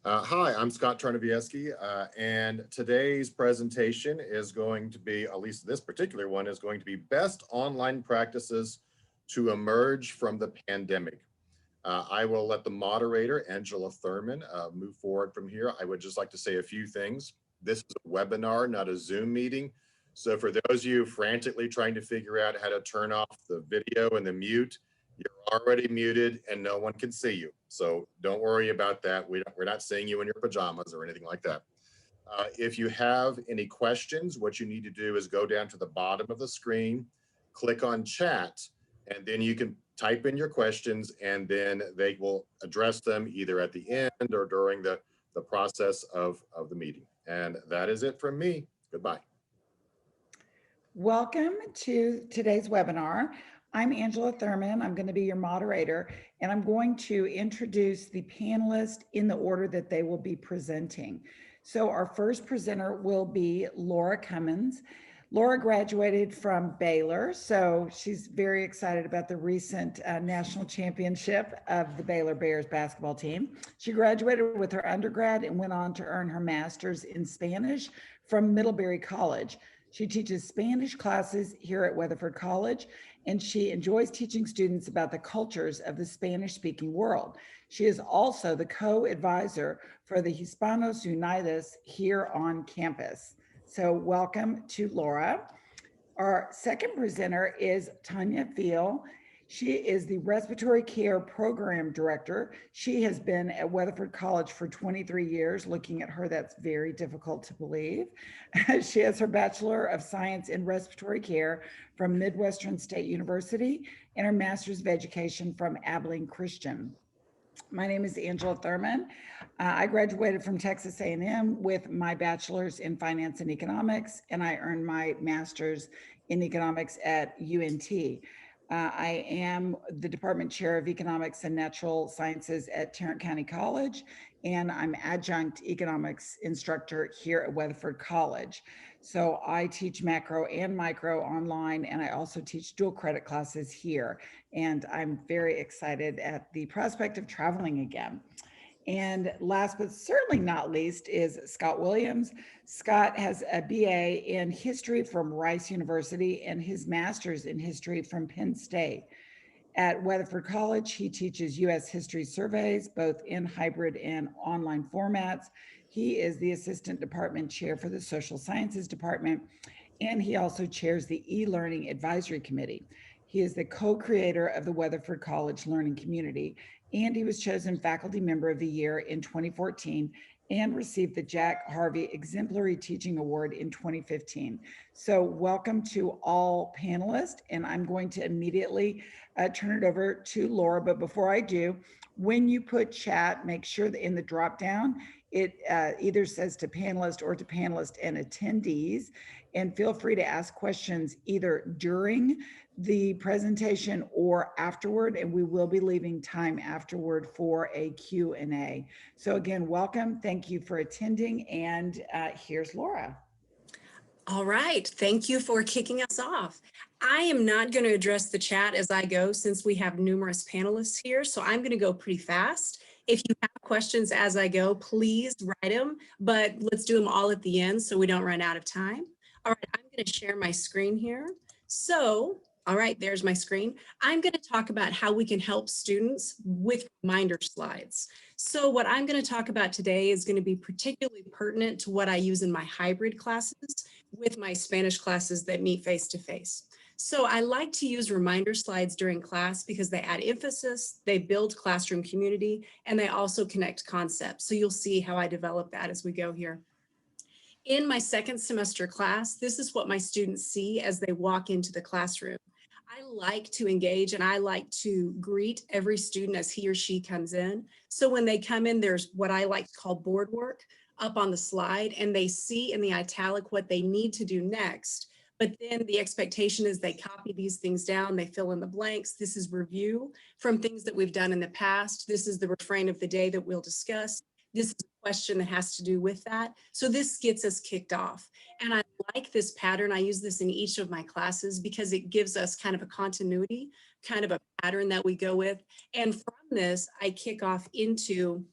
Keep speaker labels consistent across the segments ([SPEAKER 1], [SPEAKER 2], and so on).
[SPEAKER 1] Hi, I'm Scott Czarnowiecki, and today's presentation is going to be, at least this particular one, is going to be best online practices to emerge from the pandemic. I will let the moderator, Angela Thurman, move forward from here. I would just like to say a few things. This is a webinar, not a Zoom meeting. So for those of you frantically trying to figure out how to turn off the video and the mute, you're already muted and no one can see you. So don't worry about that. We're not seeing you in your pajamas or anything like that. If you have any questions, what you need to do is go down to the bottom of the screen, click on chat, and then you can type in your questions and then they will address them either at the end or during the process of the meeting. And that is it from me. Goodbye.
[SPEAKER 2] Welcome to today's webinar. I'm Angela Thurman. I'm going to be your moderator, and I'm going to introduce the panelists in the order that they will be presenting. So our first presenter will be Laura Cummins. Laura graduated from Baylor, so she's very excited about the recent national championship of the Baylor Bears basketball team. She graduated with her undergrad and went on to earn her master's in Spanish from Middlebury College. She teaches Spanish classes here at Weatherford College, and she enjoys teaching students about the cultures of the Spanish-speaking world. She is also the co-advisor for the Hispanos Unidos here on campus. So welcome to Laura. Our second presenter is Tanya Fiel. She is the Respiratory Care Program Director. She has been at Weatherford College for 23 years. Looking at her, that's very difficult to believe. She has her Bachelor of Science in Respiratory Care from Midwestern State University and her Master's of Education from Abilene Christian. My name is Angela Thurman. I graduated from Texas A&M with my bachelor's in finance and economics, and I earned my master's in economics at UNT. I am the department chair of economics and natural sciences at Tarrant County College, and I'm adjunct economics instructor here at Weatherford College. So I teach macro and micro online, and I also teach dual credit classes here. And I'm very excited at the prospect of traveling again. And last but certainly not least is Scott Williams. Scott has a BA in history from Rice University and his master's in history from Penn State. At Weatherford College, he teaches U.S. history surveys, both in hybrid and online formats. He is the assistant department chair for the social sciences department, and he also chairs the e-learning advisory committee. He is the co-creator of the Weatherford College Learning Community, and he was chosen Faculty Member of the Year in 2014 and received the Jack Harvey Exemplary Teaching Award in 2015. So welcome to all panelists, and I'm going to immediately turn it over to Laura. But before I do, when you put chat, make sure that in the drop down, it either says to panelist or to panelist and attendees, and feel free to ask questions either during the presentation or afterward, and we will be leaving time afterward for a Q&A. So again, welcome, thank you for attending, and here's Laura.
[SPEAKER 3] All right, thank you for kicking us off. I am not going to address the chat as I go since we have numerous panelists here, so I'm going to go pretty fast. If you have questions as I go, please write them, but let's do them all at the end so we don't run out of time. All right, I'm going to share my screen here. So, all right, there's my screen. I'm going to talk about how we can help students with reminder slides. So what I'm going to talk about today is going to be particularly pertinent to what I use in my hybrid classes with my Spanish classes that meet face-to-face. So I like to use reminder slides during class because they add emphasis, they build classroom community, and they also connect concepts. So you'll see how I develop that as we go here. In my second semester class, this is what my students see as they walk into the classroom. I like to engage and I like to greet every student as he or she comes in. So when they come in, there's what I like to call board work up on the slide, and they see in the italic what they need to do next. But then the expectation is they copy these things down, they fill in the blanks. This is review from things that we've done in the past. This is the refrain of the day that we'll discuss. This is a question that has to do with that. So this gets us kicked off. And I like this pattern. I use this in each of my classes because it gives us kind of a continuity, kind of a pattern that we go with. And from this, I kick off into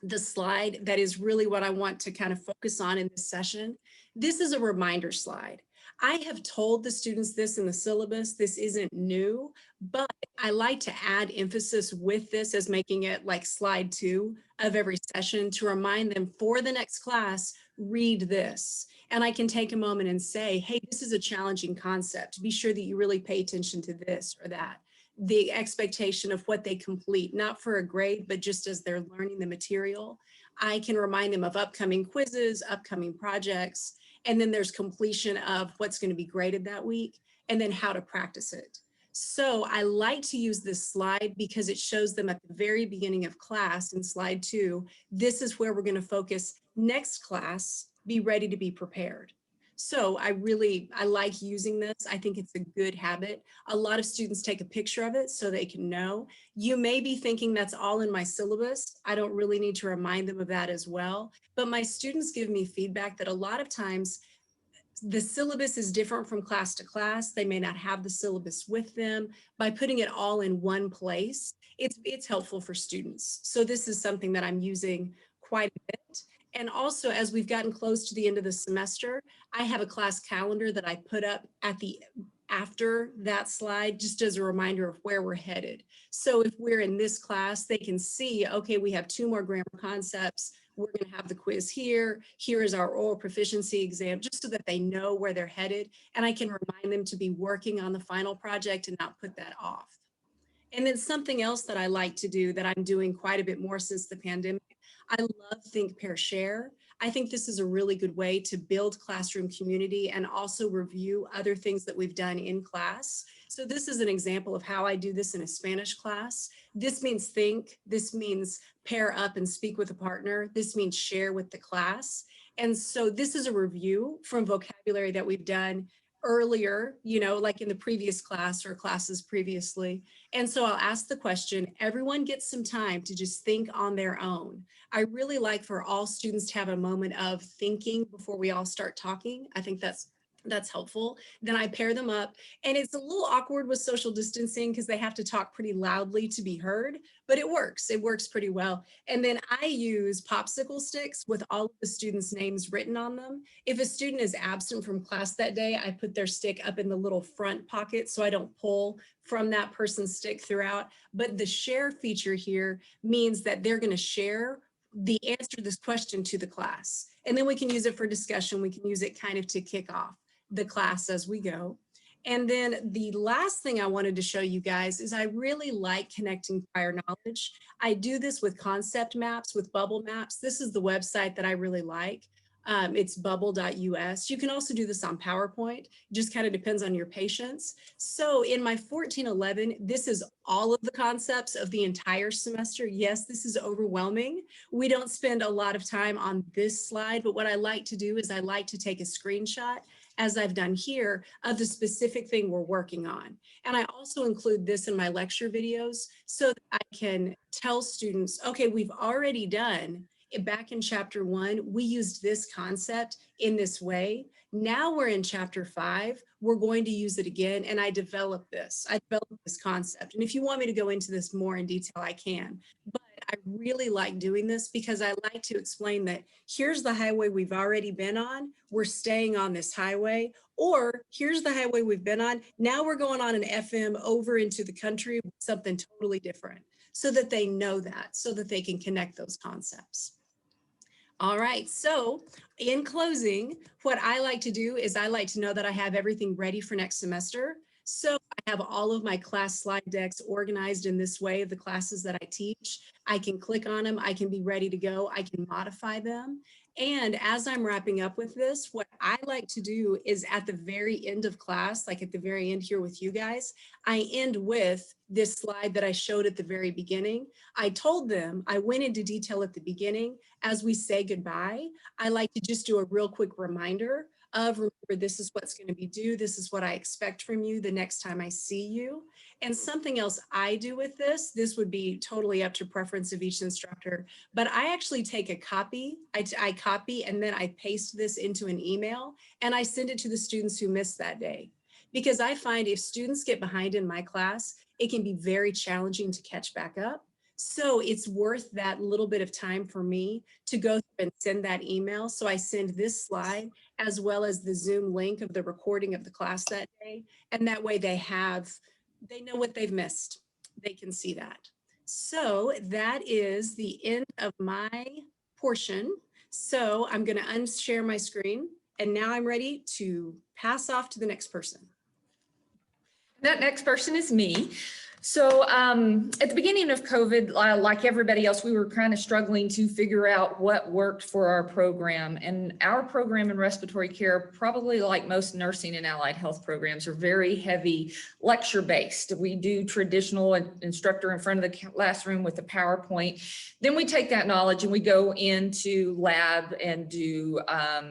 [SPEAKER 3] the slide that is really what I want to kind of focus on in this session. This is a reminder slide. I have told the students this in the syllabus. This isn't new, but I like to add emphasis with this as making it like slide 2 of every session to remind them for the next class, read this. And I can take a moment and say, hey, this is a challenging concept. Be sure that you really pay attention to this or that. The expectation of what they complete, not for a grade, but just as they're learning the material. I can remind them of upcoming quizzes, upcoming projects, and then there's completion of what's going to be graded that week, and then how to practice it. So I like to use this slide because it shows them at the very beginning of class in slide 2, this is where we're going to focus next class, be ready to be prepared. So I like using this. I think it's a good habit. A lot of students take a picture of it so they can know. You may be thinking that's all in my syllabus. I don't really need to remind them of that as well. But my students give me feedback that a lot of times the syllabus is different from class to class. They may not have the syllabus with them. By putting it all in one place, it's helpful for students. So this is something that I'm using quite a bit. And also, as we've gotten close to the end of the semester, I have a class calendar that I put up after that slide, just as a reminder of where we're headed. So if we're in this class, they can see, okay, we have 2 more grammar concepts. We're going to have the quiz here. Here is our oral proficiency exam, just so that they know where they're headed. And I can remind them to be working on the final project and not put that off. And then something else that I like to do that I'm doing quite a bit more since the pandemic, I love Think, Pair, Share. I think this is a really good way to build classroom community and also review other things that we've done in class. So this is an example of how I do this in a Spanish class. This means think, this means pair up and speak with a partner. This means share with the class. And so this is a review from vocabulary that we've done earlier, like in the previous class or classes previously. And so I'll ask the question, everyone gets some time to just think on their own. I really like for all students to have a moment of thinking before we all start talking. I think that's helpful. Then I pair them up, and it's a little awkward with social distancing because they have to talk pretty loudly to be heard, but it works pretty well. And then I use popsicle sticks with all of the students' names written on them. If a student is absent from class that day, I put their stick up in the little front pocket so I don't pull from that person's stick throughout. But the share feature here means that they're going to share the answer to this question to the class. And then we can use it for discussion. We can use it kind of to kick off the class as we go. And then the last thing I wanted to show you guys is I really like connecting prior knowledge. I do this with concept maps, with bubble maps. This is the website that I really like. It's bubble.us. You can also do this on PowerPoint. Just kind of depends on your patience. So in my 1411, this is all of the concepts of the entire semester. Yes, this is overwhelming. We don't spend a lot of time on this slide, but what I like to do is I like to take a screenshot, as I've done here, of the specific thing we're working on. And I also include this in my lecture videos so that I can tell students, okay, we've already done back in chapter 1, we used this concept in this way. Now we're in chapter 5, we're going to use it again. And I developed this concept. And if you want me to go into this more in detail, I can. But I really like doing this because I like to explain that here's the highway we've already been on. We're staying on this highway. Or here's the highway we've been on. Now we're going on an FM over into the country with something totally different, so that they know that, so that they can connect those concepts. All right, so in closing, what I like to do is I like to know that I have everything ready for next semester. So I have all of my class slide decks organized in this way of the classes that I teach. I can click on them, I can be ready to go, I can modify them. And as I'm wrapping up with this, what I like to do is at the very end of class, like at the very end here with you guys, I end with this slide that I showed at the very beginning. I told them, I went into detail at the beginning. As we say goodbye, I like to just do a real quick reminder of, remember, this is what's going to be due. This is what I expect from you the next time I see you. And something else I do with this would be totally up to preference of each instructor, but I actually take a copy, I copy and then I paste this into an email and I send it to the students who missed that day. Because I find if students get behind in my class, it can be very challenging to catch back up. So it's worth that little bit of time for me to go through and send that email. So I send this slide as well as the Zoom link of the recording of the class that day. And that way they know what they've missed. They can see that. So that is the end of my portion. So I'm going to unshare my screen. And now I'm ready to pass off to the next person.
[SPEAKER 4] That next person is me. So at the beginning of COVID, like everybody else, we were kind of struggling to figure out what worked for our program. And our program in respiratory care, probably like most nursing and allied health programs, are very heavy lecture based. We do traditional instructor in front of the classroom with a PowerPoint. Then we take that knowledge and we go into lab and do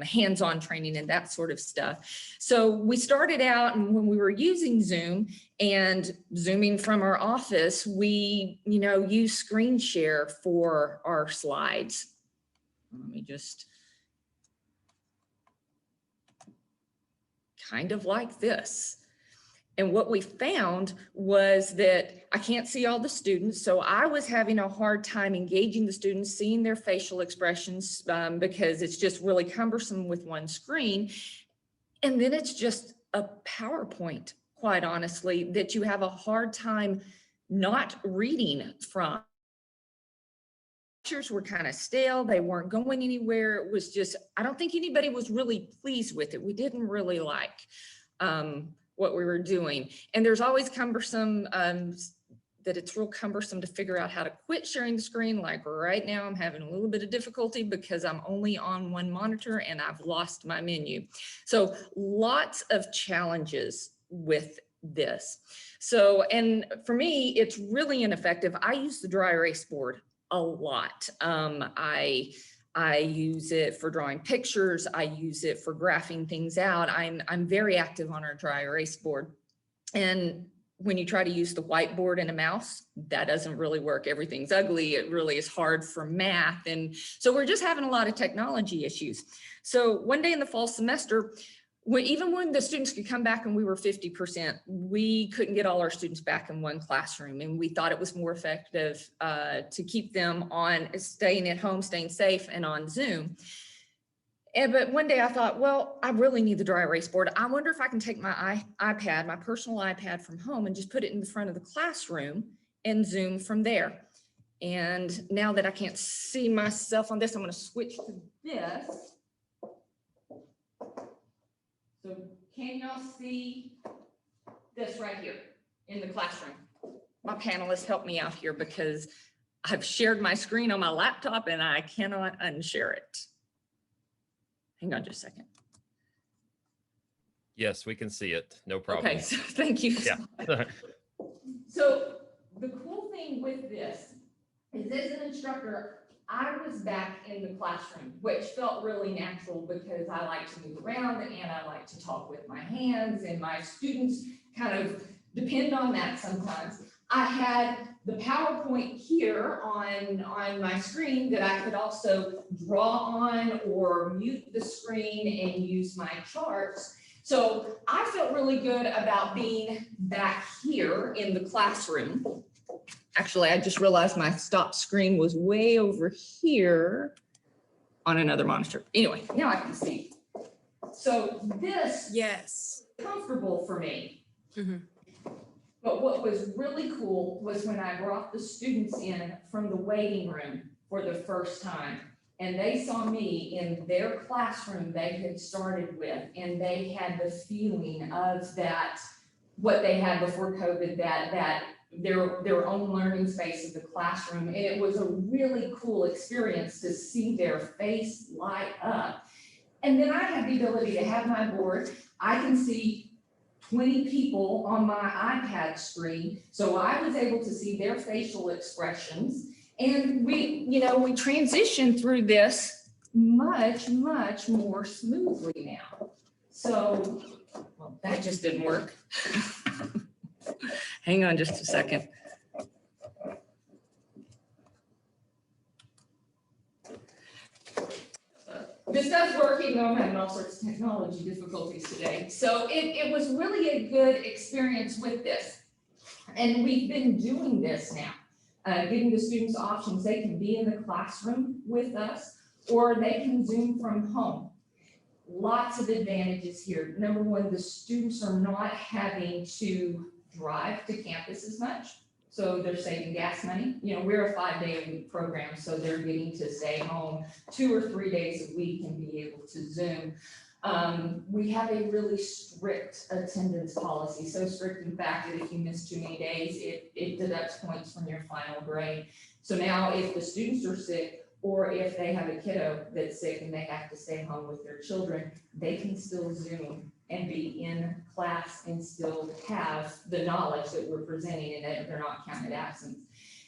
[SPEAKER 4] hands-on training and that sort of stuff. So we started out, and when we were using Zoom and Zooming from our office, we, use screen share for our slides. Let me just kind of like this. And what we found was that I can't see all the students. So I was having a hard time engaging the students, seeing their facial expressions because it's just really cumbersome with one screen. And then it's just a PowerPoint, quite honestly, that you have a hard time not reading from. Lectures were kind of stale. They weren't going anywhere. It was just, I don't think anybody was really pleased with it. We didn't really like what we were doing. And there's always cumbersome, that it's real cumbersome to figure out how to quit sharing the screen. Like right now, I'm having a little bit of difficulty because I'm only on one monitor and I've lost my menu. So lots of challenges with this. So, and for me, it's really ineffective. I use the dry erase board a lot. I use it for drawing pictures. I use it for graphing things out. I'm very active on our dry erase board. And when you try to use the whiteboard and a mouse, that doesn't really work. Everything's ugly. It really is hard for math. And so we're just having a lot of technology issues. So one day in the fall semester, even when the students could come back and we were 50%, we couldn't get all our students back in one classroom. And we thought it was more effective to keep them on staying at home, staying safe, and on Zoom. But one day I thought, well, I really need the dry erase board. I wonder if I can take my iPad, my personal iPad from home, and just put it in the front of the classroom and Zoom from there. And now that I can't see myself on this, I'm going to switch to this. So can y'all see this right here in the classroom? My panelists helped me out here because I've shared my screen on my laptop and I cannot unshare it. Hang on just a second.
[SPEAKER 5] Yes, we can see it. No problem.
[SPEAKER 4] Okay, so thank you.
[SPEAKER 5] Yeah.
[SPEAKER 4] So the cool thing with this is, as an instructor, I was back in the classroom, which felt really natural because I like to move around and I like to talk with my hands, and my students kind of depend on that sometimes. I had the PowerPoint here on my screen that I could also draw on or mute the screen and use my charts. So I felt really good about being back here in the classroom. Actually, I just realized my stop screen was way over here on another monitor. Anyway, now I can see. So this is comfortable for me. Mm-hmm. But what was really cool was when I brought the students in from the waiting room for the first time, and they saw me in their classroom they had started with, and they had the feeling of that, what they had before COVID, that their own learning space of the classroom. And it was a really cool experience to see their face light up. And then I had the ability to have my board. I can see 20 people on my iPad screen. So I was able to see their facial expressions. And we transitioned through this much, much more smoothly now. So, well, that just didn't work. Hang on just a second. This does work, even though I'm having all sorts of technology difficulties today. So it was really a good experience with this. And we've been doing this now giving the students options. They can be in the classroom with us, or they can Zoom from home. Lots of advantages here. Number one, the students are not having to drive to campus as much, so they're saving gas money. You know, we're a 5-day-a-week program, so they're getting to stay home 2 or 3 days a week and be able to Zoom. We have a really strict attendance policy, so strict in fact that if you miss too many days, it deducts points from your final grade. So now if the students are sick, or if they have a kiddo that's sick and they have to stay home with their children, they can still Zoom and be in class and still have the knowledge that we're presenting, and that they're not counted absent.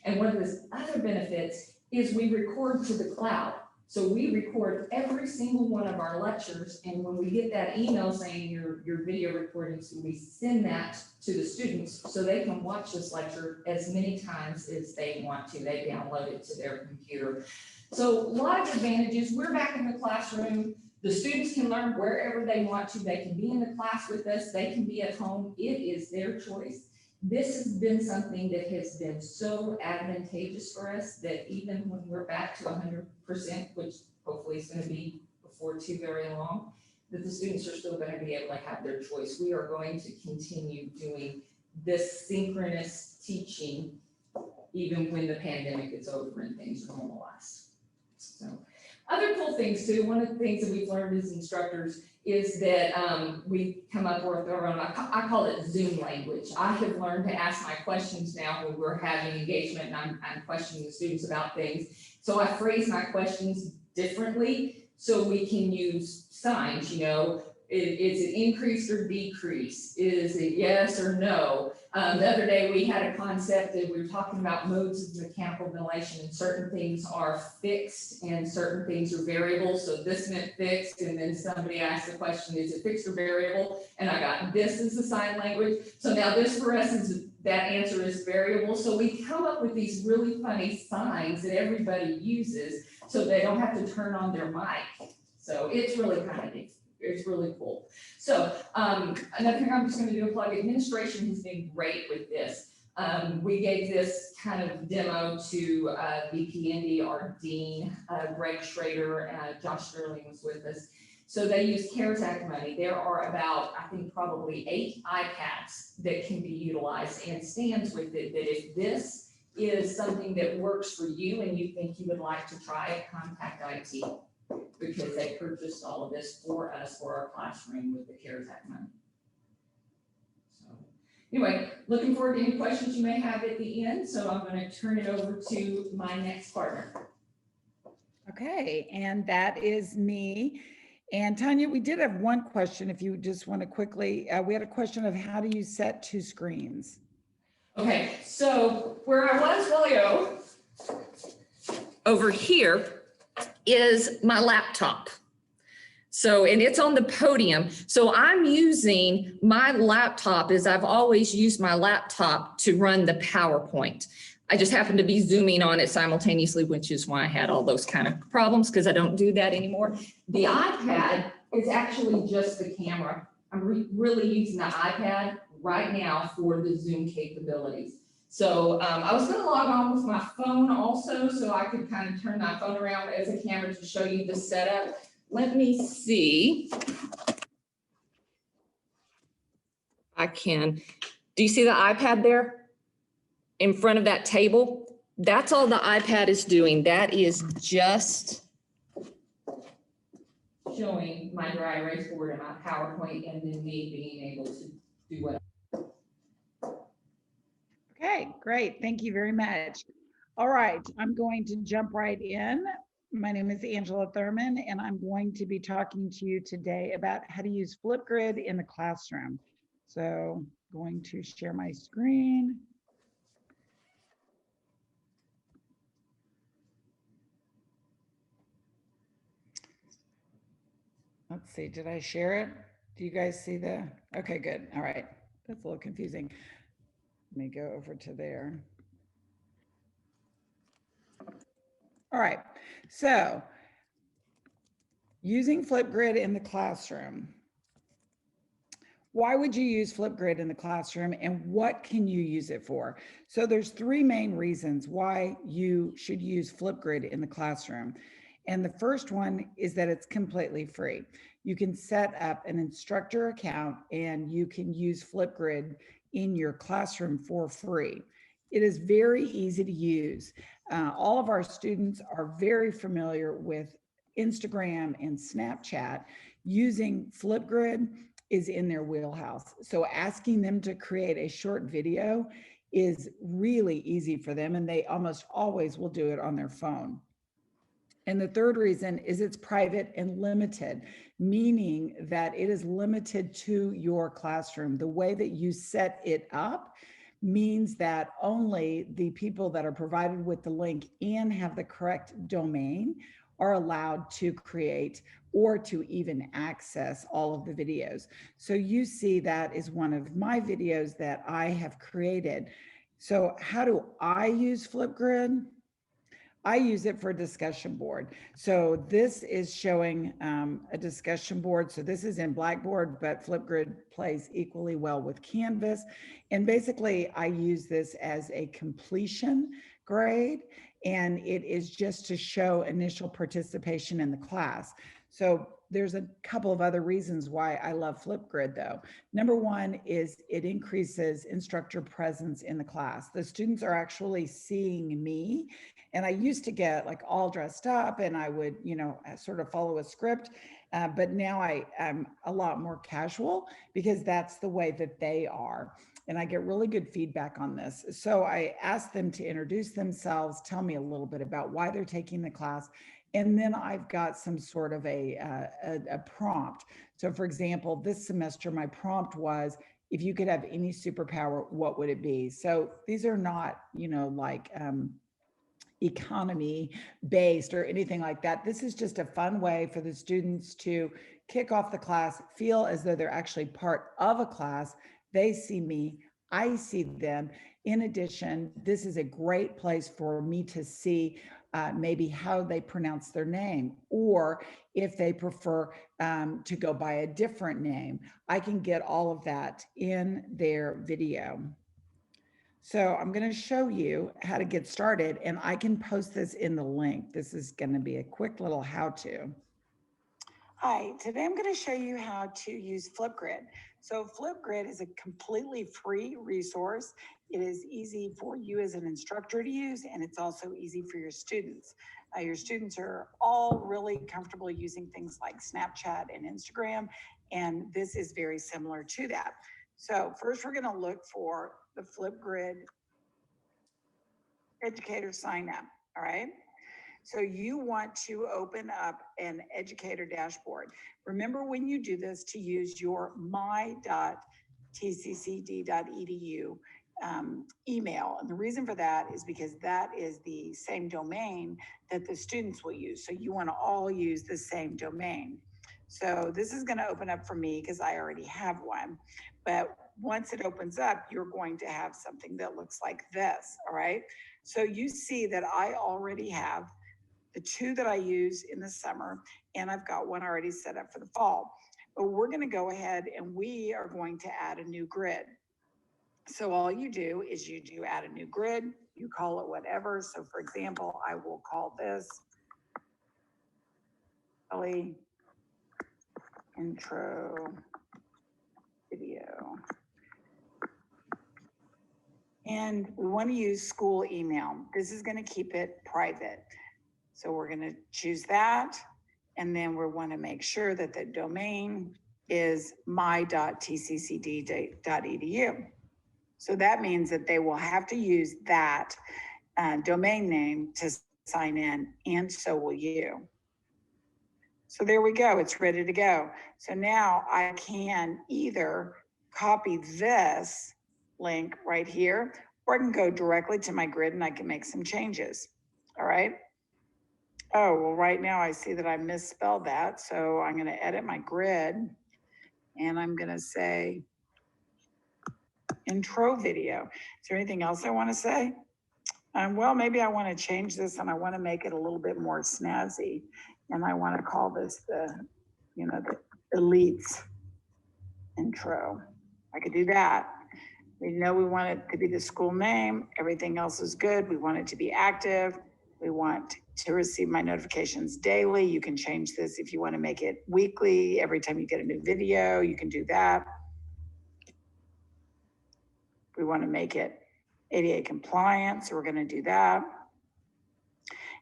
[SPEAKER 4] And one of the other benefits is we record to the cloud. So we record every single one of our lectures, and when we get that email saying your video recordings, we send that to the students so they can watch this lecture as many times as they want to. They download it to their computer. So a lot of advantages. We're back in the classroom. The students can learn wherever they want to. They can be in the class with us. They can be at home. It is their choice. This has been something that has been so advantageous for us that even when we're back to 100%, which hopefully is going to be before too very long, that the students are still going to be able to have their choice. We are going to continue doing this synchronous teaching even when the pandemic is over and things are normalized. So other cool things too, one of the things that we've learned as instructors is that we come up with our own, I call it Zoom language. I have learned to ask my questions now when we're having engagement and I'm questioning the students about things. So I phrase my questions differently so we can use signs, you know, is it increase or decrease? Is it yes or no? The other day we had a concept that we were talking about modes of mechanical ventilation, and certain things are fixed and certain things are variable. So this meant fixed, and then somebody asked the question, is it fixed or variable? And I got this is the sign language. So now this for us is that answer is variable. So we come up with these really funny signs that everybody uses so they don't have to turn on their mic. So it's really kind of neat. It's really cool. So another thing I'm just going to do a plug. Administration has been great with this. We gave this kind of demo to VP Indy, our dean, Greg Schrader, Josh Sterling was with us. So they use CARES Act money. There are about, I think, probably 8 iPads that can be utilized, and stands with it that if this is something that works for you and you think you would like to try it, contact IT, because they purchased all of this for us for our classroom with the CARES Act money. So anyway, looking forward to any questions you may have at the end. So I'm going to turn it over to my next partner.
[SPEAKER 2] Okay, and that is me. And Tanya, we did have one question if you just want to quickly, we had a question of how do you set 2 screens?
[SPEAKER 4] Okay, so where I was earlier, over here is my laptop. So, and it's on the podium. So I'm using my laptop as I've always used my laptop to run the PowerPoint. I just happened to be zooming on it simultaneously, which is why I had all those kind of problems, because I don't do that anymore. The iPad is actually just the camera. I'm really using the iPad right now for the Zoom capabilities. So I was going to log on with my phone also, so I could kind of turn my phone around as a camera to show you the setup. Let me see. I can. Do you see the iPad there in front of that table? That's all the iPad is doing. That is just showing my dry erase board and my PowerPoint, and then me being able to do what.
[SPEAKER 2] Okay, great. Thank you very much. All right, I'm going to jump right in. My name is Angela Thurman, and I'm going to be talking to you today about how to use Flipgrid in the classroom. So going to share my screen. Let's see, did I share it? Do you guys see the, okay, good. All right, that's a little confusing. Let me go over to there. All right, so using Flipgrid in the classroom. Why would you use Flipgrid in the classroom and what can you use it for? So there's three main reasons why you should use Flipgrid in the classroom. And the first one is that it's completely free. You can set up an instructor account and you can use Flipgrid in your classroom for free. It is very easy to use. All of our students are very familiar with Instagram and Snapchat. Using Flipgrid is in their wheelhouse. So asking them to create a short video is really easy for them, and they almost always will do it on their phone. And the third reason is it's private and limited, meaning that it is limited to your classroom. The way that you set it up means that only the people that are provided with the link and have the correct domain are allowed to create or to even access all of the videos. So you see that is one of my videos that I have created. So how do I use Flipgrid? I use it for a discussion board. So this is showing a discussion board. So this is in Blackboard, but Flipgrid plays equally well with Canvas. And basically I use this as a completion grade, and it is just to show initial participation in the class. So there's a couple of other reasons why I love Flipgrid though. Number one is it increases instructor presence in the class. The students are actually seeing me. And I used to get like all dressed up and I would, sort of follow a script. But now I am a lot more casual because that's the way that they are. And I get really good feedback on this. So I asked them to introduce themselves, tell me a little bit about why they're taking the class. And then I've got some sort of a prompt. So for example, this semester, my prompt was, if you could have any superpower, what would it be? So these are not, like economy based or anything like that. This is just a fun way for the students to kick off the class, feel as though they're actually part of a class. They see me, I see them. In addition, this is a great place for me to see maybe how they pronounce their name, or if they prefer to go by a different name. I can get all of that in their video. So I'm going to show you how to get started, and I can post this in the link. This is going to be a quick little how-to. Hi, today I'm going to show you how to use Flipgrid. So Flipgrid is a completely free resource. It is easy for you as an instructor to use, and it's also easy for your students. Your students are all really comfortable using things like Snapchat and Instagram, and this is very similar to that. So first we're going to look for the Flipgrid educator sign up. All right. So you want to open up an educator dashboard. Remember when you do this to use your my.tccd.edu email. And the reason for that is because that is the same domain that the students will use. So you want to all use the same domain. So this is going to open up for me because I already have one. But once it opens up, you're going to have something that looks like this. All right. So you see that I already have the two that I use in the summer, and I've got one already set up for the fall. But we're going to go ahead and we are going to add a new grid. So all you do is you do add a new grid, you call it whatever. So for example, I will call this early intro video. And we want to use school email. This is going to keep it private. So we're going to choose that. And then we want to make sure that the domain is my.tccd.edu. So that means that they will have to use that domain name to sign in, and so will you. So there we go. It's ready to go. So now I can either copy this link right here, or I can go directly to my grid and I can make some changes. All right. Oh, well, right now I see that I misspelled that. So I'm going to edit my grid and I'm going to say intro video. Is there anything else I want to say? Well, maybe I want to change this and I want to make it a little bit more snazzy. And I want to call this the elites intro. intro. I could do that. We know we want it to be the school name. Everything else is good. We want it to be active. We want to receive my notifications daily. You can change this if you want to make it weekly. Every time you get a new video, you can do that. We want to make it ADA compliant, so we're going to do that.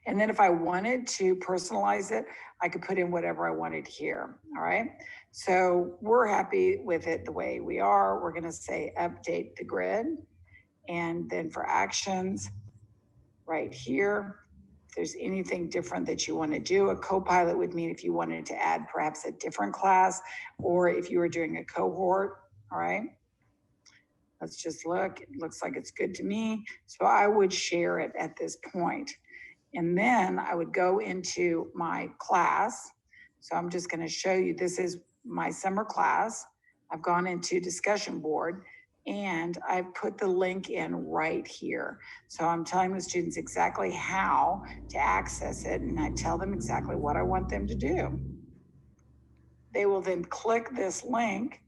[SPEAKER 2] And then if I wanted to personalize it, I could put in whatever I wanted here, all right? So we're happy with it the way we are. We're gonna say update the grid. And then for actions, right here, if there's anything different that you wanna do, a co-pilot would mean if you wanted to add perhaps a different class, or if you were doing a cohort, all right? Let's just look, it looks like it's good to me. So I would share it at this point. And then I would go into my class. So I'm just going to show you, this is my summer class. I've gone into discussion board and I've put the link in right here. So I'm telling the students exactly how to access it, and I tell them exactly what I want them to do. They will then click this link,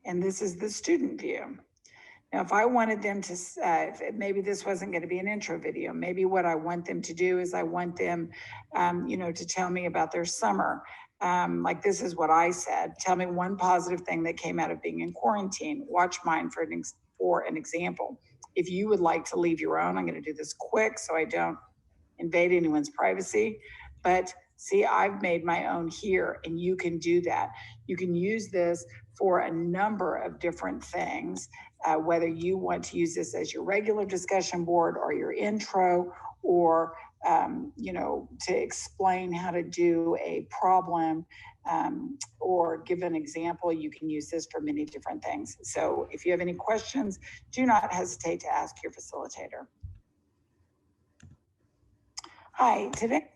[SPEAKER 2] and this is the student view. Now, if I wanted them to, maybe this wasn't going to be an intro video, maybe what I want them to do is I want them, to tell me about their summer. Like this is what I said. Tell me one positive thing that came out of being in quarantine. Watch mine for an example. If you would like to leave your own, I'm going to do this quick so I don't invade anyone's privacy. But see, I've made my own here, and you can do that. You can use this for a number of different things. Whether you want to use this as your regular discussion board or your intro, or to explain how to do a problem or give an example, you can use this for many different things. So if you have any questions, do not hesitate to ask your facilitator. Hi, today.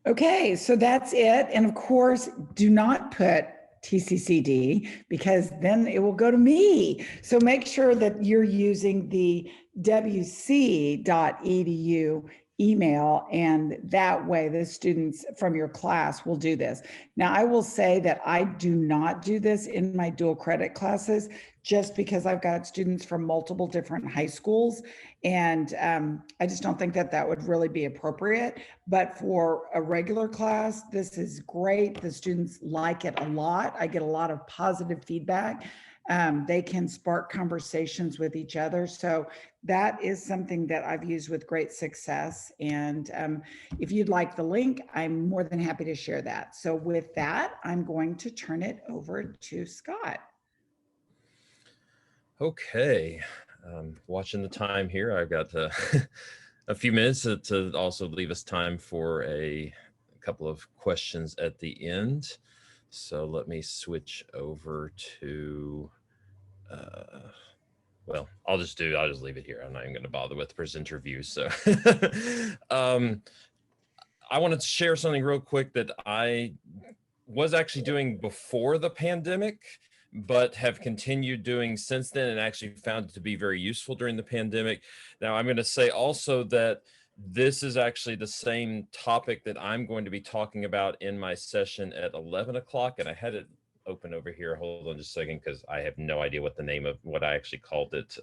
[SPEAKER 6] Okay, so that's it. And of course, do not put TCCD because then it will go to me. So make sure that you're using the wc.edu email, and that way the students from your class will do this. Now, I will say that I do not do this in my dual credit classes just because I've got students from multiple different high schools, and I just don't think that that would really be appropriate. But for a regular class, this is great. The students like it a lot. I get a lot of positive feedback. They can spark conversations with each other. So that is something that I've used with great success. And if you'd like the link, I'm more than happy to share that. So with that, I'm going to turn it over to Scott.
[SPEAKER 5] Okay, watching the time here, I've got a few minutes to also leave us time for a couple of questions at the end. So let me switch over to, well, I'll just leave it here. I'm not even going to bother with the presenter view. So I wanted to share something real quick that I was actually doing before the pandemic, but have continued doing since then, and actually found it to be very useful during the pandemic. Now, I'm going to say also that this is actually the same topic that I'm going to be talking about in my session at 11 o'clock. And I had it open over here. Hold on just a second, because I have no idea what the name of what I actually called it.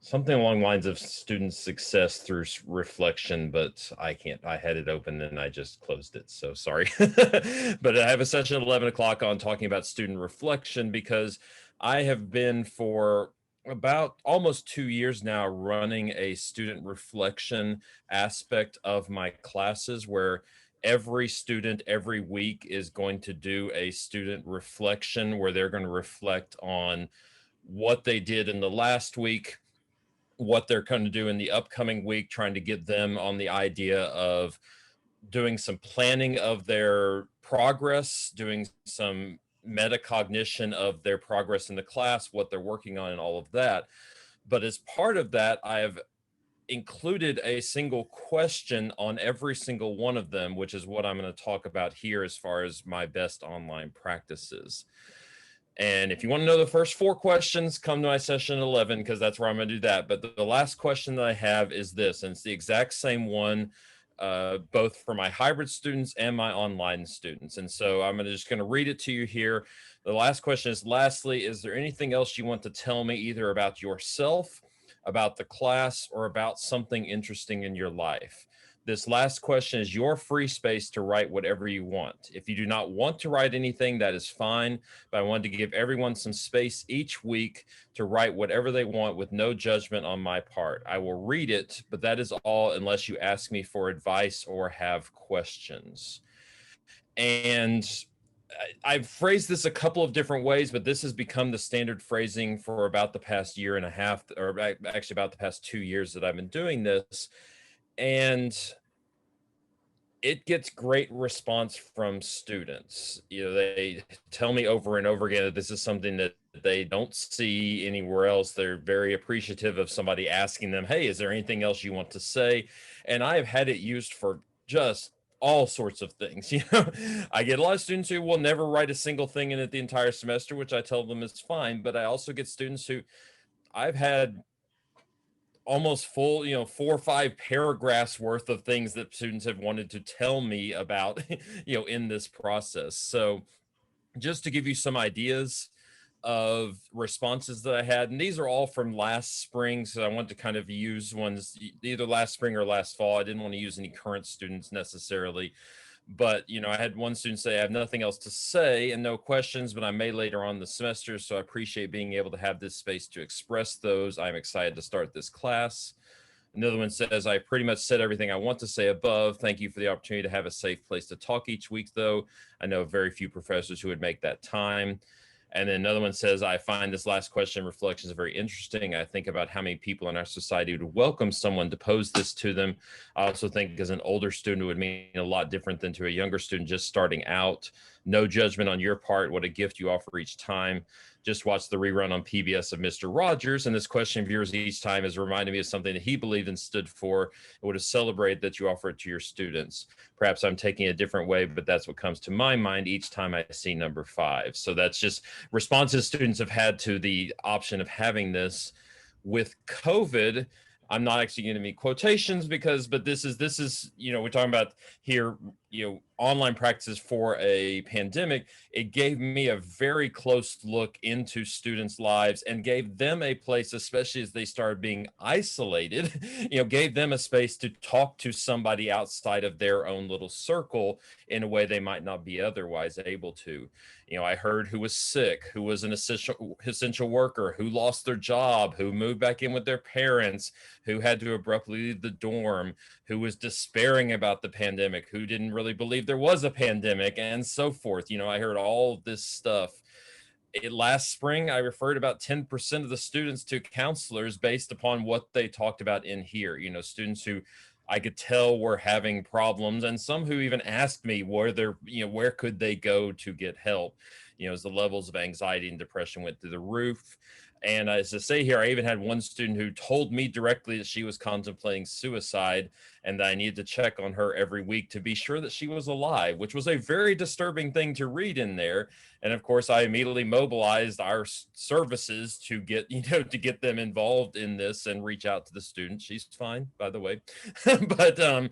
[SPEAKER 5] Something along the lines of student success through reflection, but I had it open and I just closed it. So sorry. But I have a session at 11 o'clock on talking about student reflection, because I have been for about almost 2 years now running a student reflection aspect of my classes, where every student every week is going to do a student reflection where they're going to reflect on what they did in the last week, what they're going to do in the upcoming week, trying to get them on the idea of doing some planning of their progress, doing some metacognition of their progress in the class, what they're working on, and all of that. But as part of that, I have included a single question on every single one of them, which is what I'm going to talk about here as far as my best online practices. And if you want to know the first 4 questions, come to my session at 11, because that's where I'm going to do that. But the last question that I have is this, and it's the exact same one both for my hybrid students and my online students. And so I'm just going to read it to you here. The last question is, lastly, is there anything else you want to tell me either about yourself, about the class, or about something interesting in your life? This last question is your free space to write whatever you want. If you do not want to write anything, that is fine, but I wanted to give everyone some space each week to write whatever they want with no judgment on my part. I will read it, but that is all unless you ask me for advice or have questions. And I've phrased this a couple of different ways, but this has become the standard phrasing for about the past year and a half, or actually about the past 2 years that I've been doing this. And it gets great response from students. You know, they tell me over and over again that this is something that they don't see anywhere else. They're very appreciative of somebody asking them, hey, is there anything else you want to say? And I have had it used for just all sorts of things. You know, I get a lot of students who will never write a single thing in it the entire semester, which I tell them is fine. But I also get students who I've had almost full, 4 or 5 paragraphs worth of things that students have wanted to tell me about, in this process. So just to give you some ideas of responses that I had, and these are all from last spring. So I want to kind of use ones either last spring or last fall. I didn't want to use any current students necessarily. But, I had one student say, I have nothing else to say and no questions, but I may later on in the semester. So I appreciate being able to have this space to express those. I'm excited to start this class. Another one says, I pretty much said everything I want to say above. Thank you for the opportunity to have a safe place to talk each week, though. I know very few professors who would make that time. And then another one says, I find this last question reflections very interesting. I think about how many people in our society would welcome someone to pose this to them. I also think as an older student, it would mean a lot different than to a younger student just starting out. No judgment on your part. What a gift you offer each time. Just watched the rerun on PBS of Mr. Rogers, and this question of yours each time has reminded me of something that he believed and stood for and would have celebrated that you offer it to your students. Perhaps I'm taking a different way, but that's what comes to my mind each time I see number 5. So that's just responses students have had to the option of having this. With COVID, I'm not actually going to make quotations but this is, we're talking about here, online practices for a pandemic. It gave me a very close look into students' lives and gave them a place, especially as they started being isolated, gave them a space to talk to somebody outside of their own little circle in a way they might not be otherwise able to. I heard who was sick, who was an essential worker, who lost their job, who moved back in with their parents, who had to abruptly leave the dorm, who was despairing about the pandemic, who didn't really believe there was a pandemic, and so forth. I heard all of this stuff. Last spring, I referred about 10% of the students to counselors based upon what they talked about in here. Students who I could tell were having problems, and some who even asked me where could they go to get help, as the levels of anxiety and depression went through the roof. And as I say here, I even had one student who told me directly that she was contemplating suicide and that I needed to check on her every week to be sure that she was alive, which was a very disturbing thing to read in there. And of course, I immediately mobilized our services to get, to get them involved in this and reach out to the student. She's fine, by the way. But,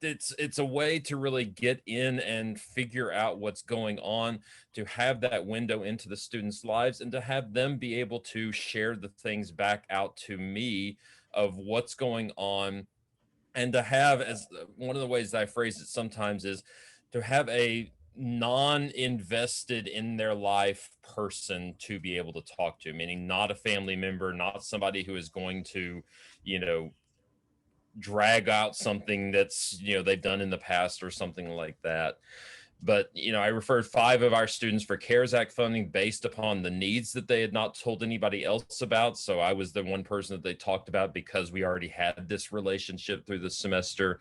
[SPEAKER 5] it's a way to really get in and figure out what's going on, to have that window into the students' lives and to have them be able to share the things back out to me of what's going on. And to have, as one of the ways that I phrase it sometimes is to have a non-invested in their life person to be able to talk to, meaning not a family member, not somebody who is going to, drag out something that's they've done in the past or something like that. But I referred 5 of our students for CARES Act funding based upon the needs that they had not told anybody else about. So I was the one person that they talked about because we already had this relationship through the semester.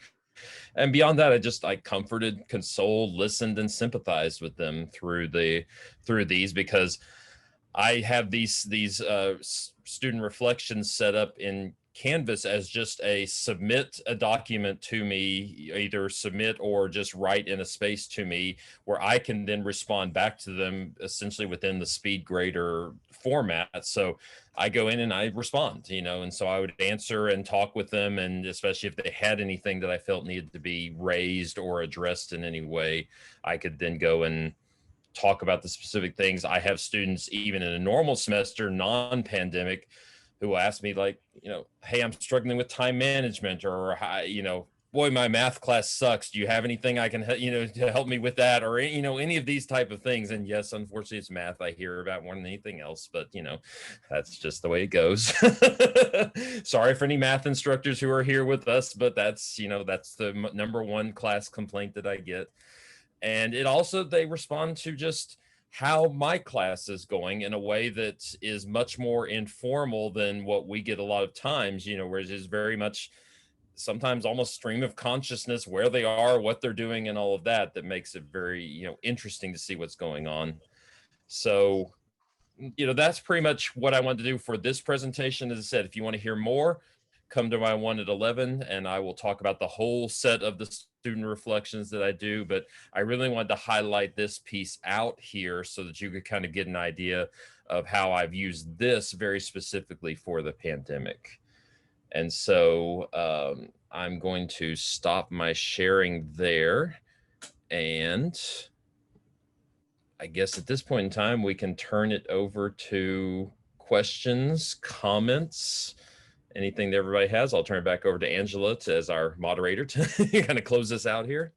[SPEAKER 5] And beyond that, I comforted, consoled, listened, and sympathized with them through these, because I have these student reflections set up in Canvas as just a submit a document to me, either submit or just write in a space to me, where I can then respond back to them essentially within the SpeedGrader format. So I go in and I respond, and so I would answer and talk with them. And especially if they had anything that I felt needed to be raised or addressed in any way, I could then go and talk about the specific things. I have students, even in a normal semester, non-pandemic, who will ask me like, hey, I'm struggling with time management, or, boy, my math class sucks. Do you have anything I can, to help me with that? Or, any of these type of things. And yes, unfortunately, it's math I hear about more than anything else, but, that's just the way it goes. Sorry for any math instructors who are here with us, but that's, that's the number one class complaint that I get. And it also, they respond to just how my class is going in a way that is much more informal than what we get a lot of times, where it is very much sometimes almost stream of consciousness, where they are, what they're doing, and all of that, that makes it very, interesting to see what's going on. So, that's pretty much what I wanted to do for this presentation. As I said, if you want to hear more, come to my 1 at 11, and I will talk about the whole set of the student reflections that I do. But I really wanted to highlight this piece out here so that you could kind of get an idea of how I've used this very specifically for the pandemic. And so I'm going to stop my sharing there. And I guess at this point in time, we can turn it over to questions, comments, anything that everybody has. I'll turn it back over to Angela as our moderator to kind of close this out here.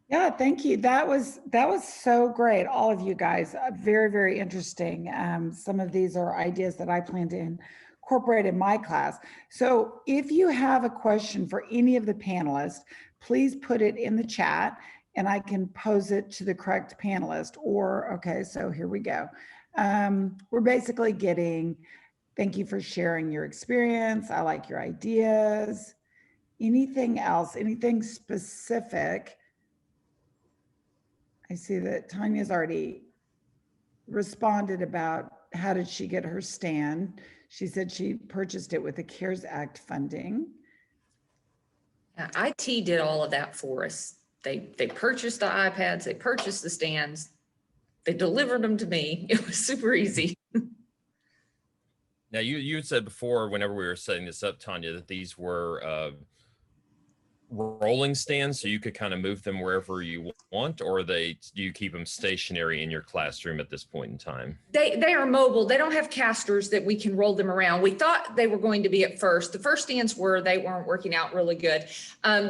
[SPEAKER 6] Yeah, thank you. That was so great. All of you guys, very, very interesting. Some of these are ideas that I plan to incorporate in my class. So if you have a question for any of the panelists, please put it in the chat and I can pose it to the correct panelist. Or, okay, so here we go. We're basically getting, thank you for sharing your experience. I like your ideas. Anything else, anything specific? I see that Tanya's already responded about how did she get her stand. She said she purchased it with the CARES Act funding.
[SPEAKER 4] IT did all of that for us. They purchased the iPads, they purchased the stands, they delivered them to me. It was super easy.
[SPEAKER 5] Now, you had said before, whenever we were setting this up, Tanya, that these were rolling stands, so you could kind of move them wherever you want, or do you keep them stationary in your classroom at this point in time?
[SPEAKER 4] They are mobile. They don't have casters that we can roll them around. We thought they were going to be at first. The first stands they weren't working out really good.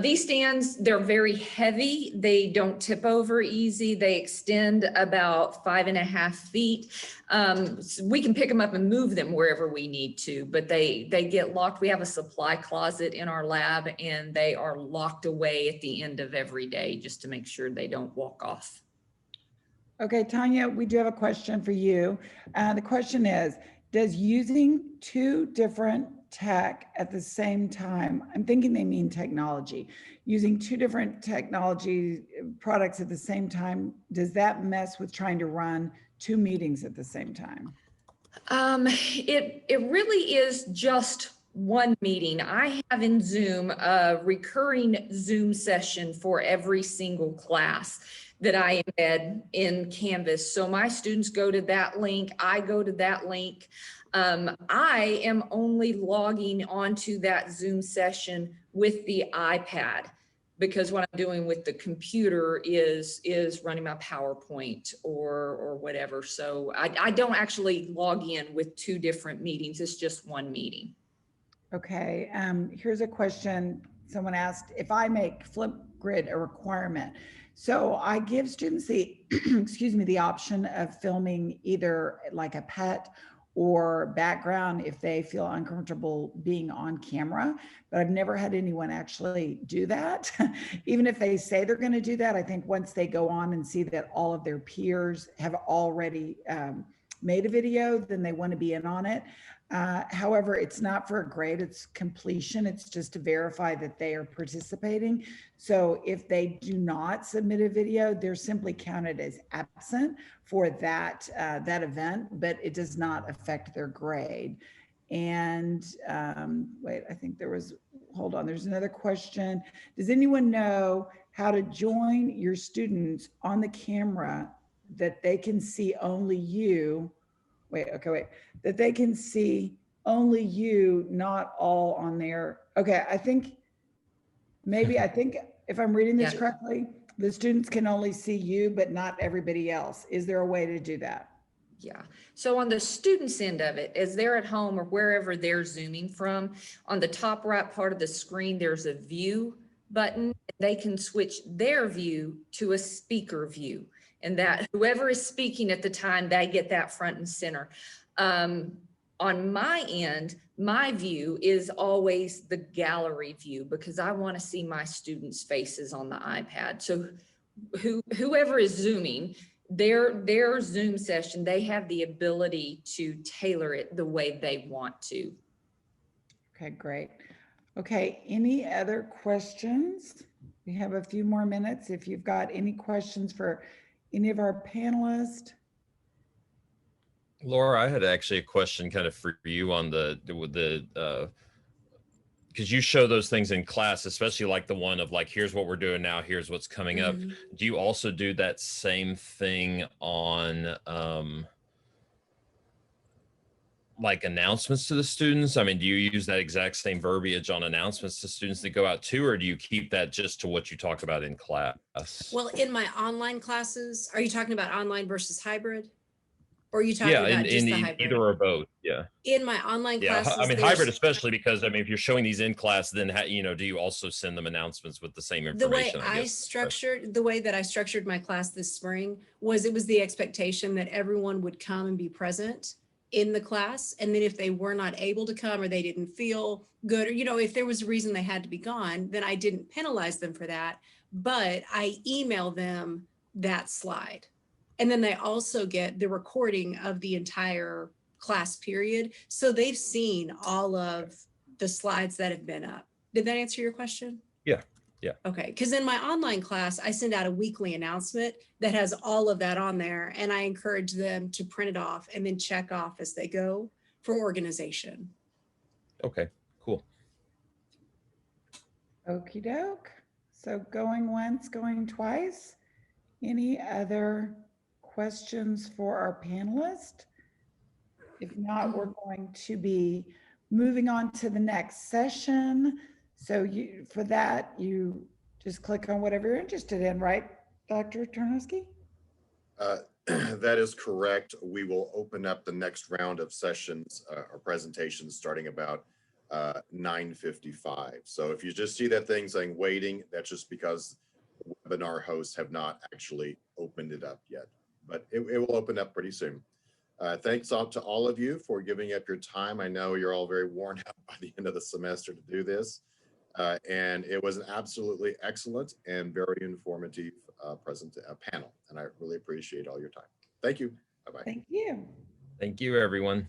[SPEAKER 4] These stands, they're very heavy. They don't tip over easy. They extend about 5.5 feet. So we can pick them up and move them wherever we need to, but they get locked. We have a supply closet in our lab and they are locked away at the end of every day just to make sure they don't walk off.
[SPEAKER 6] Okay, Tanya, we do have a question for you. The question is, does using two different tech at the same time, I'm thinking they mean technology, using two different technology products at the same time, does that mess with trying to run two meetings at the same time?
[SPEAKER 4] It really is just one meeting. I have in Zoom a recurring Zoom session for every single class that I embed in Canvas. So my students go to that link, I go to that link. I am only logging onto that Zoom session with the iPad, because what I'm doing with the computer is running my PowerPoint or whatever. So I don't actually log in with two different meetings. It's just one meeting.
[SPEAKER 6] Okay, here's a question. Someone asked, if I make Flipgrid a requirement. So I give students the, excuse me, the option of filming either like a pet or background if they feel uncomfortable being on camera, but I've never had anyone actually do that. Even if they say they're going to do that, I think once they go on and see that all of their peers have already made a video, then they want to be in on it. However, it's not for a grade, it's completion. It's just to verify that they are participating. So if they do not submit a video, they're simply counted as absent for that event, but it does not affect their grade.
[SPEAKER 2] And wait, I think there was, hold on, there's another question. Does anyone know how to join your students on the camera that they can see only you? Wait, okay, wait, that they can see only you, not all on there. Okay, I think if I'm reading this
[SPEAKER 7] Yeah.
[SPEAKER 2] correctly, the students can only see you, but not everybody else. Is there a way to do that?
[SPEAKER 7] Yeah. So on the student's end of it, as they're at home or wherever they're Zooming from, on the top right part of the screen, there's a view button. They can switch their view to a speaker view, and that whoever is speaking at the time, they get that front and center. On my end, my view is always the gallery view because I want to see my students' faces on the iPad. So whoever is Zooming, their Zoom session, they have the ability to tailor it the way they want to.
[SPEAKER 2] Okay, great. Okay, any other questions? We have a few more minutes. If you've got any questions for any of our panelists.
[SPEAKER 5] Laura, I had actually a question kind of for you on because you show those things in class, especially like the one of like, here's what we're doing now, here's what's coming up. Do you also do that same thing on like announcements to the students? I mean, do you use that exact same verbiage on announcements to students that go out too, or do you keep that just to what you talk about in class?
[SPEAKER 3] Well, in my online classes, are you talking about online versus hybrid? Or are you talking about just the hybrid?
[SPEAKER 5] Either or both. Yeah.
[SPEAKER 3] In my online classes,
[SPEAKER 5] I mean, hybrid, especially because I mean, if you're showing these in class, then do you also send them announcements with the same information?
[SPEAKER 3] The way that I structured my class this spring was it was the expectation that everyone would come and be present in the class. And then if they were not able to come or they didn't feel good, or, if there was a reason they had to be gone, then I didn't penalize them for that. But I email them that slide. And then they also get the recording of the entire class period. So they've seen all of the slides that have been up. Did that answer your question?
[SPEAKER 5] Yeah. Yeah.
[SPEAKER 3] Okay. Because in my online class, I send out a weekly announcement that has all of that on there. And I encourage them to print it off and then check off as they go for organization.
[SPEAKER 5] Okay, cool.
[SPEAKER 2] Okie doke. So going once, going twice. Any other questions for our panelist? If not, we're going to be moving on to the next session. So for that, you just click on whatever you're interested in, right, Dr. Tarnowski?
[SPEAKER 1] That is correct. We will open up the next round of sessions or presentations starting about 9:55. So if you just see that thing saying waiting, that's just because webinar hosts have not actually opened it up yet, but it will open up pretty soon. Thanks to all of you for giving up your time. I know you're all very worn out by the end of the semester to do this. And it was an absolutely excellent and very informative panel. And I really appreciate all your time. Thank you. Bye-bye.
[SPEAKER 2] Thank you.
[SPEAKER 5] Thank you, everyone.